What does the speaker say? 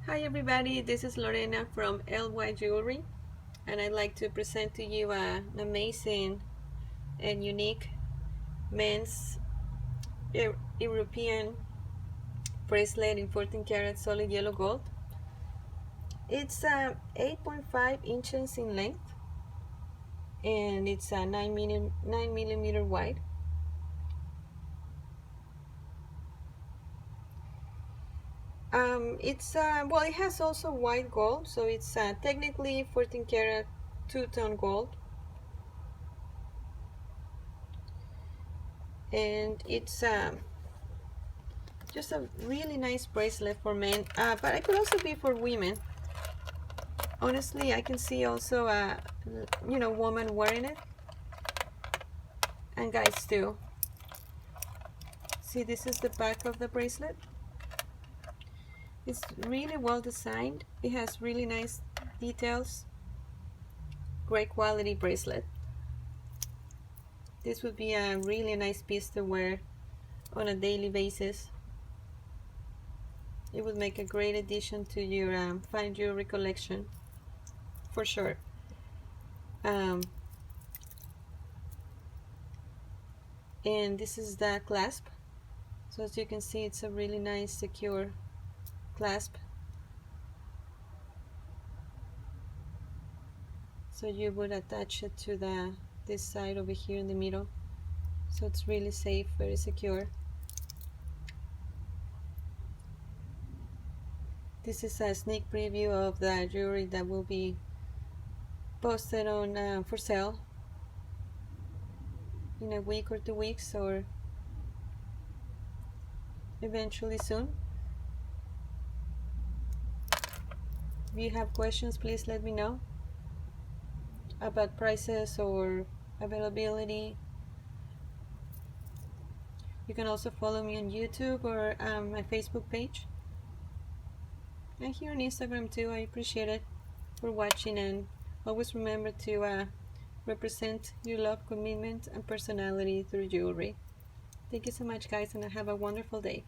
Hi everybody, this is Lorena from LY Jewelry, and I'd like to present to you an amazing and unique men's European bracelet in 14 karat solid yellow gold. It's 8.5 inches in length and it's 9 millimeter wide. Well, it has also white gold, so it's technically 14 karat two-tone gold, and it's just a really nice bracelet for men, but it could also be for women. Honestly, I can see also a woman wearing it, and guys too. See, this is the back of the bracelet. It's really well designed. It has really nice details. Great quality bracelet. This would be a really nice piece to wear on a daily basis. It would make a great addition to your fine jewelry collection, for sure. And this is the clasp. So as you can see, it's a really nice, secure clasp. So you would attach it to this side over here in the middle. So it's really safe, very secure. This is a sneak preview of the jewelry that will be posted on for sale in a week or 2 weeks, or eventually soon. If you have questions, please let me know about prices or availability. You can also follow me on YouTube or my Facebook page, and here on Instagram too. I appreciate it for watching, and always remember to represent your love, commitment, and personality through jewelry. Thank you so much, guys, and have a wonderful day.